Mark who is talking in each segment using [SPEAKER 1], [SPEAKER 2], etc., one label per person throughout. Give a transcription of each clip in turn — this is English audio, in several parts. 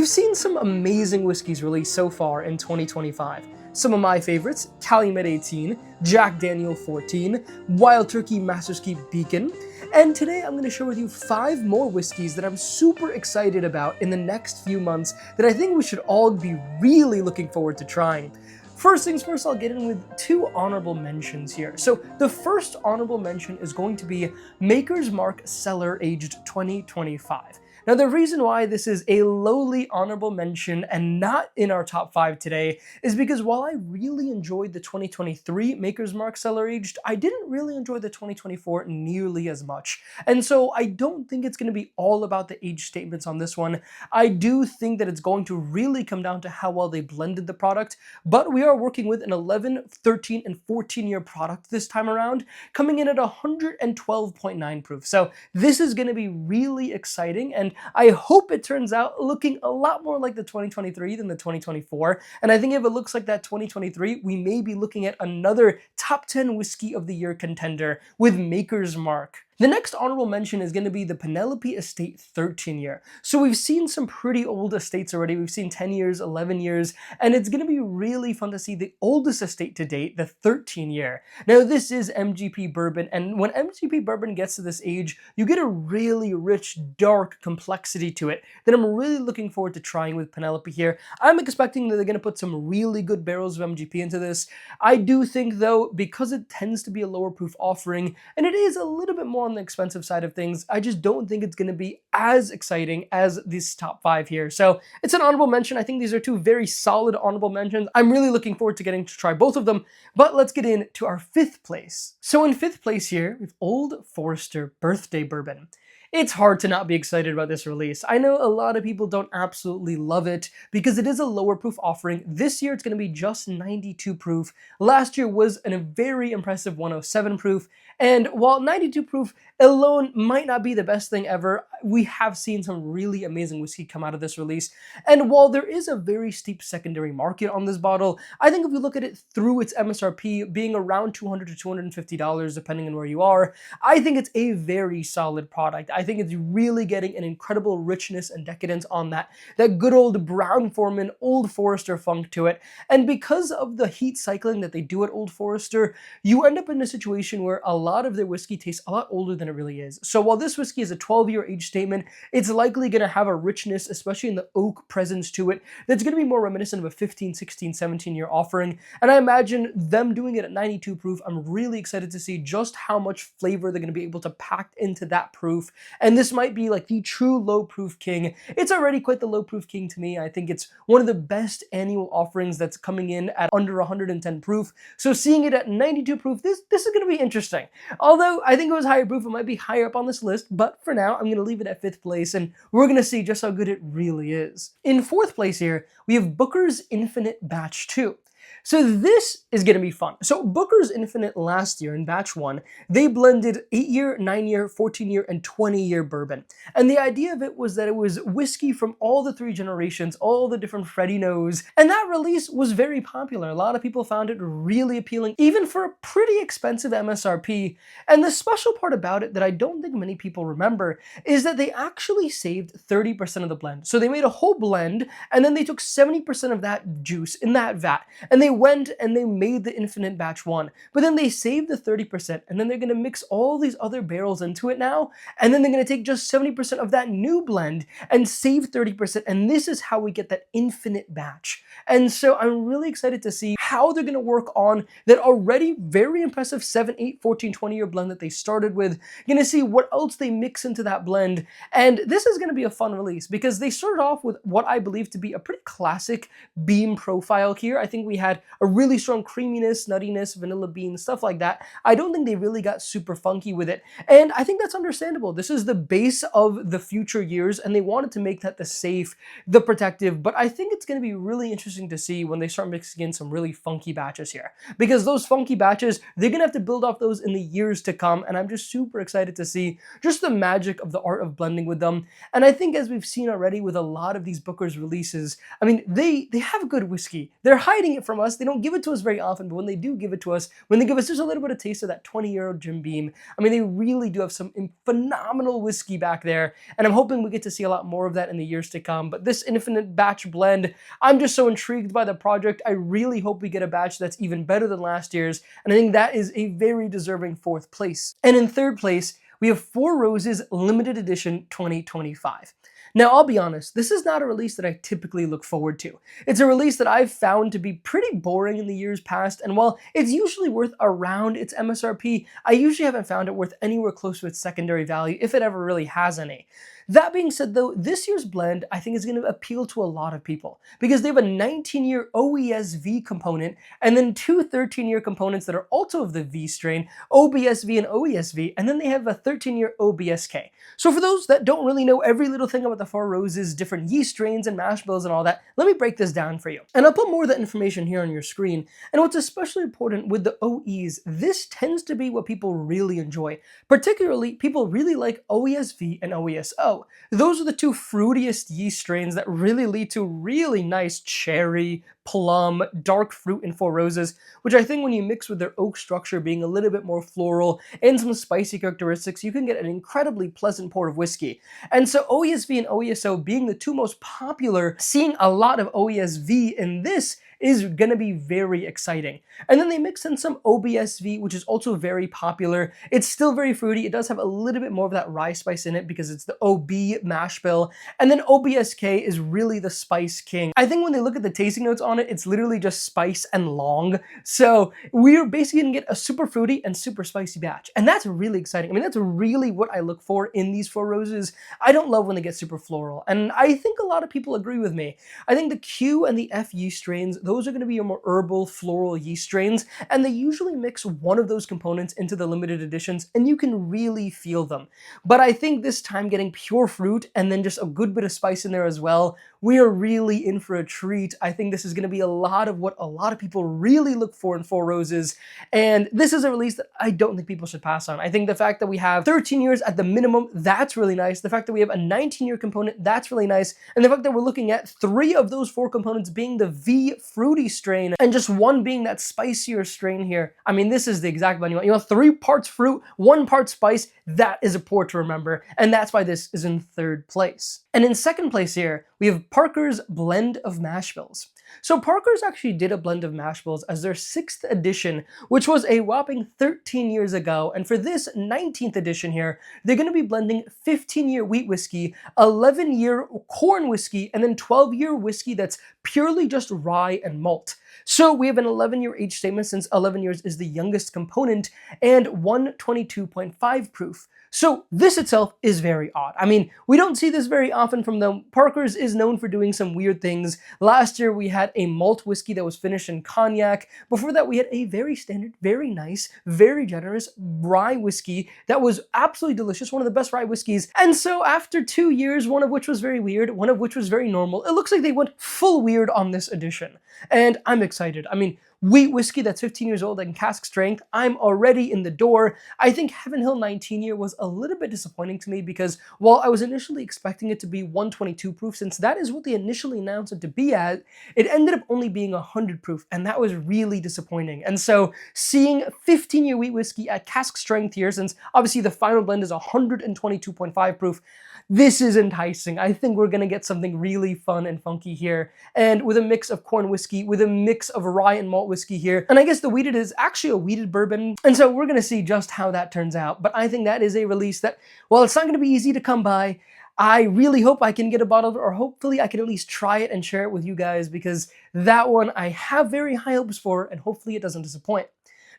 [SPEAKER 1] We've seen some amazing whiskeys released so far in 2025. Some of my favorites: Calumet 18, Jack Daniel 14, Wild Turkey Master's Keep Beacon, and today I'm going to share with you 5 more whiskeys that I'm super excited about in the next few months that I think we should all be really looking forward to trying. First things first, I'll get in with 2 honorable mentions here. So the first honorable mention is going to be Maker's Mark Cellar Aged 2025. Now, the reason why this is a lowly honorable mention and not in our top 5 today is because while I really enjoyed the 2023 Maker's Mark Cellar Aged, I didn't really enjoy the 2024 nearly as much. And so I don't think it's going to be all about the age statements on this one. I do think that it's going to really come down to how well they blended the product, but we are working with an 11, 13, and 14-year product this time around, coming in at 112.9 proof. So this is going to be really exciting, and I hope it turns out looking a lot more like the 2023 than the 2024. And I think if it looks like that 2023, we may be looking at another top 10 whiskey of the year contender with Maker's Mark. The next honorable mention is going to be the Penelope Estate 13-year. So we've seen some pretty old estates already. We've seen 10 years, 11 years, and it's going to be really fun to see the oldest estate to date, the 13-year. Now, this is MGP bourbon, and when MGP bourbon gets to this age, you get a really rich, dark complexity to it that I'm really looking forward to trying with Penelope here. I'm expecting that they're going to put some really good barrels of MGP into this. I do think, though, because it tends to be a lower proof offering, and it is a little bit more on the expensive side of things, I just don't think it's going to be as exciting as this top 5 here. So it's an honorable mention. I think these are 2 very solid honorable mentions. I'm really looking forward to getting to try both of them, but let's get into our 5th place. So in 5th place here, we have Old Forester Birthday Bourbon. It's hard to not be excited about this release. I know a lot of people don't absolutely love it because it is a lower proof offering. This year it's going to be just 92 proof. Last year was a very impressive 107 proof. And while 92 proof alone might not be the best thing ever, we have seen some really amazing whiskey come out of this release. And while there is a very steep secondary market on this bottle, I think if we look at it through its MSRP being around $200 to $250 depending on where you are, I think it's a very solid product. I think it's really getting an incredible richness and decadence on that good old Brown-Forman Old Forester funk to it. And because of the heat cycling that they do at Old Forester, you end up in a situation where a lot of their whiskey tastes a lot older than it really is. So while this whiskey is a 12-year age statement, it's likely going to have a richness, especially in the oak presence to it, that's going to be more reminiscent of a 15, 16, 17-year offering. And I imagine them doing it at 92 proof, I'm really excited to see just how much flavor they're going to be able to pack into that proof. And this might be like the true low proof king. It's already quite the low proof king to me. I think it's one of the best annual offerings that's coming in at under 110 proof. So seeing it at 92 proof, this is going to be interesting. Although I think it was higher proof, it might be higher up on this list, but for now I'm going to leave it at 5th place and we're going to see just how good it really is. In 4th place here, we have Booker's Infinite Batch 2. So this is going to be fun. So Booker's Infinite last year in batch 1, they blended 8-year, 9-year, 14-year, and 20-year bourbon. And the idea of it was that it was whiskey from all the 3 generations, all the different Freddie knows. And that release was very popular. A lot of people found it really appealing, even for a pretty expensive MSRP. And the special part about it that I don't think many people remember is that they actually saved 30% of the blend. So they made a whole blend, and then they took 70% of that juice in that vat, and they went and they made the Infinite Batch 1, but then they saved the 30%, and then they're going to mix all these other barrels into it now, and then they're going to take just 70% of that new blend and save 30%, and this is how we get that Infinite Batch. And so I'm really excited to see how they're going to work on that already very impressive 7, 8, 14, 20-year blend that they started with. You're going to see what else they mix into that blend, and this is going to be a fun release because they started off with what I believe to be a pretty classic beam profile here. I think we had a really strong creaminess, nuttiness, vanilla bean, stuff like that. I don't think they really got super funky with it, and I think that's understandable. This is the base of the future years, and they wanted to make that the safe, the protective, but I think it's going to be really interesting to see when they start mixing in some really funky batches here, because those funky batches, they're going to have to build off those in the years to come, and I'm just super excited to see just the magic of the art of blending with them. And I think as we've seen already with a lot of these Booker's releases, I mean, they have good whiskey. They're hiding it from us us. They don't give it to us very often, but when they do give it to us, when they give us just a little bit of taste of that 20-year-old Jim Beam, I mean, they really do have some phenomenal whiskey back there, and I'm hoping we get to see a lot more of that in the years to come. But this infinite batch blend, I'm just so intrigued by the project. I really hope we get a batch that's even better than last year's, and I think that is a very deserving 4th place. And in 3rd place, we have Four Roses Limited Edition 2025. Now, I'll be honest, this is not a release that I typically look forward to. It's a release that I've found to be pretty boring in the years past, and while it's usually worth around its MSRP, I usually haven't found it worth anywhere close to its secondary value, if it ever really has any. That being said though, this year's blend I think is going to appeal to a lot of people because they have a 19-year OESV component and then 2 13-year components that are also of the V strain, OBSV and OESV, and then they have a 13-year OBSK. So for those that don't really know every little thing about the Four Roses, different yeast strains and mash bills and all that, let me break this down for you. And I'll put more of that information here on your screen. And what's especially important with the OEs, this tends to be what people really enjoy. Particularly, people really like OESV and OESO. Those are the 2 fruitiest yeast strains that really lead to really nice cherry, plum, dark fruit in Four Roses, which I think when you mix with their oak structure being a little bit more floral and some spicy characteristics, you can get an incredibly pleasant pour of whiskey. And so OESV and OESO being the 2 most popular, seeing a lot of OESV in this is gonna be very exciting. And then they mix in some OBSV, which is also very popular. It's still very fruity. It does have a little bit more of that rye spice in it because it's the OB mash bill. And then OBSK is really the spice king. I think when they look at the tasting notes on it, it's literally just spice and long. So we're basically gonna get a super fruity and super spicy batch. And that's really exciting. I mean, that's really what I look for in these Four Roses. I don't love when they get super floral. And I think a lot of people agree with me. I think the Q and the F yeast strains, those are going to be your more herbal, floral yeast strains, and they usually mix one of those components into the limited editions, and you can really feel them. But I think this time getting pure fruit and then just a good bit of spice in there as well, we are really in for a treat. I think this is going to be a lot of what a lot of people really look for in Four Roses, and this is a release that I don't think people should pass on. I think the fact that we have 13 years at the minimum, that's really nice. The fact that we have a 19-year component, that's really nice. And the fact that we're looking at 3 of those 4 components being the V fruity strain and just 1 being that spicier strain here. I mean, this is the exact blend you want. You want 3 parts fruit, 1 part spice. That is a pour to remember, and that's why this is in 3rd place. And in 2nd place here, we have Parker's Blend of Mash Bills. So Parker's actually did a blend of mash bills as their 6th edition, which was a whopping 13 years ago. And for this 19th edition here, they're going to be blending 15-year wheat whiskey, 11-year corn whiskey, and then 12-year whiskey that's purely just rye and malt. So we have an 11-year age statement since 11 years is the youngest component and 122.5 proof. So this itself is very odd. I mean, we don't see this very often from them. Parker's is known for doing some weird things. Last year we had a malt whiskey that was finished in cognac. Before that we had a very standard, very nice, very generous rye whiskey that was absolutely delicious, one of the best rye whiskeys. And so after 2 years, one of which was very weird, one of which was very normal, it looks like they went full weird on this edition. And I'm excited. I mean, wheat whiskey that's 15 years old and cask strength, I'm already in the door. I think Heaven Hill 19-year was a little bit disappointing to me because while I was initially expecting it to be 122 proof, since that is what they initially announced it to be at, it ended up only being 100 proof, and that was really disappointing. And so seeing 15-year wheat whiskey at cask strength here, since obviously the final blend is 122.5 proof, this is enticing. I think we're gonna get something really fun and funky here. And with a mix of corn whiskey, with a mix of rye and malt whiskey here. And I guess the wheated is actually a wheated bourbon. And so we're gonna see just how that turns out. But I think that is a release that, while it's not gonna be easy to come by, I really hope I can get a bottle of it, or hopefully I can at least try it and share it with you guys, because that one I have very high hopes for, and hopefully it doesn't disappoint.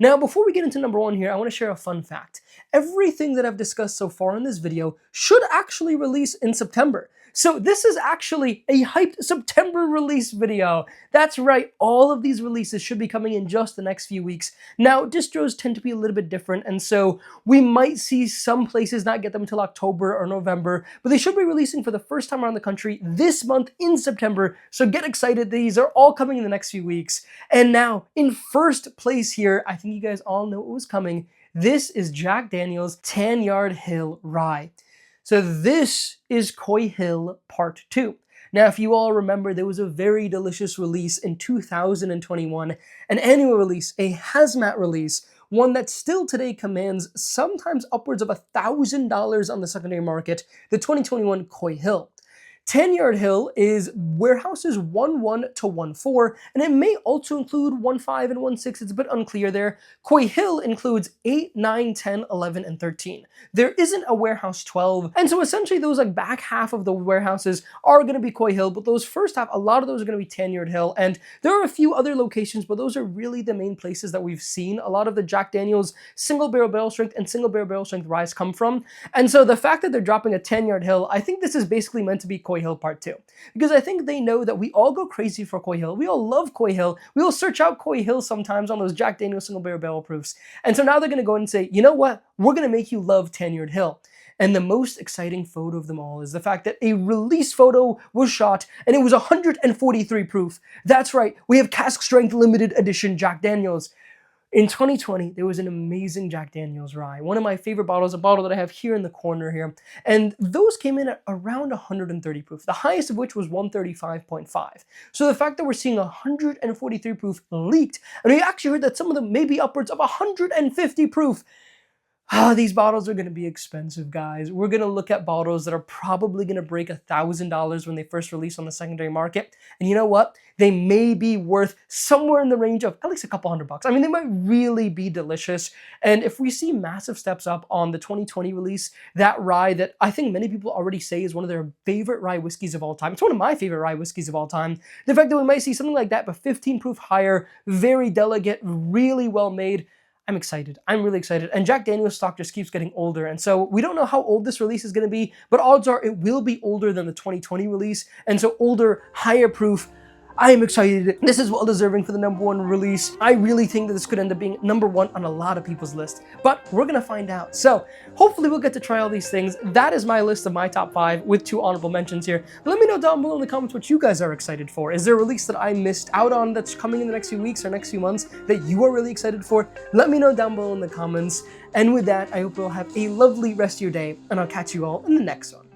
[SPEAKER 1] Now, before we get into number 1 here, I want to share a fun fact. Everything that I've discussed so far in this video should actually release in September. So this is actually a hyped September release video. That's right, all of these releases should be coming in just the next few weeks. Now, distros tend to be a little bit different, and so we might see some places not get them until October or November, but they should be releasing for the first time around the country this month in September, so get excited. These are all coming in the next few weeks. And now, in first place here, I think you guys all know what was coming. This is Jack Daniel's Tanyard Hill Rye. So this is Coy Hill Part 2. Now, if you all remember, there was a very delicious release in 2021, an annual release, a hazmat release, one that still today commands sometimes upwards of $1,000 on the secondary market, the 2021 Coy Hill. Tanyard Hill is warehouses 1-1 to 1-4, and it may also include 1-5 and 1-6. It's a bit unclear there. Coy Hill includes 8, 9, 10, 11, and 13. There isn't a warehouse 12, and so essentially those like back half of the warehouses are going to be Coy Hill, but those first half, a lot of those are going to be Tanyard Hill, and there are a few other locations, but those are really the main places that we've seen a lot of the Jack Daniel's single barrel strength and single barrel strength rye come from. And so the fact that they're dropping a Tanyard Hill, I think this is basically meant to be Coy Hill Part 2. Because I think they know that we all go crazy for Coy Hill. We all love Coy Hill. We all search out Coy Hill sometimes on those Jack Daniel's single barrel proofs. And so now they're going to go and say, you know what? We're going to make you love Tanyard Hill. And the most exciting photo of them all is the fact that a release photo was shot and it was 143 proof. That's right. We have cask strength limited edition Jack Daniel's. In 2020, there was an amazing Jack Daniel's rye, one of my favorite bottles, a bottle that I have here in the corner here, and those came in at around 130 proof, the highest of which was 135.5. So the fact that we're seeing 143 proof leaked, and we actually heard that some of them may be upwards of 150 proof. These bottles are going to be expensive, guys. We're going to look at bottles that are probably going to break $1,000 when they first release on the secondary market. And you know what? They may be worth somewhere in the range of at least a couple $100. I mean, they might really be delicious. And if we see massive steps up on the 2020 release, that rye that I think many people already say is one of their favorite rye whiskeys of all time. It's one of my favorite rye whiskeys of all time. The fact that we might see something like that, but 15 proof higher, very delicate, really well made. I'm excited. I'm really excited. And Jack Daniel's stock just keeps getting older. And so we don't know how old this release is going to be, but odds are it will be older than the 2020 release. And so older, higher proof. I am excited. This is well deserving for the #1 release. I really think that this could end up being #1 on a lot of people's list, but we're gonna find out. So hopefully we'll get to try all these things. That is my list of my top 5 with 2 honorable mentions here. Let me know down below in the comments what you guys are excited for. Is there a release that I missed out on that's coming in the next few weeks or next few months that you are really excited for? Let me know down below in the comments. And with that, I hope you'll have a lovely rest of your day, and I'll catch you all in the next one.